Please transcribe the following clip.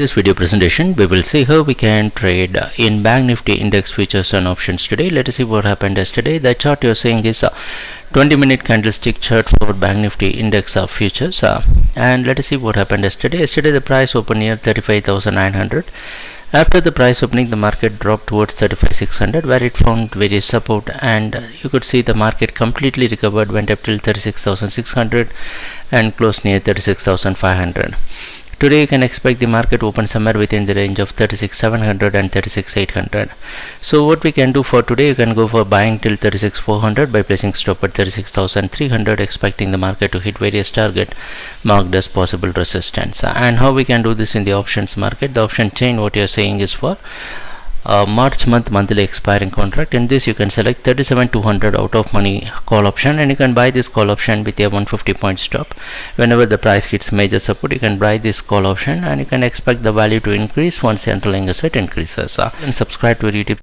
this video presentation, we will see how we can trade in Bank Nifty index futures and options today. Let us see what happened yesterday. The chart you're seeing is a 20-minute candlestick chart for Bank Nifty index of futures, and let us see what happened yesterday. Yesterday the price opened near 35,900. After the price opening, the market dropped towards 35,600, where it found various support, and you could see the market completely recovered, went up till 36,600 and closed near 36,500. Today you can expect the market to open somewhere within the range of 36,700 and 36,800. So what we can do for today, you can go for buying till 36,400 by placing stop at 36,300, expecting the market to hit various target marked as possible resistance. And how we can do this in the options market? The option chain, what you are saying is for March month monthly expiring contract. In this you can select 37,200 out of money call option, and you can buy this call option with a 150 point stop. Whenever the price hits major support, you can buy this call option, and you can expect the value to increase once the underlying asset increases. And subscribe to our YouTube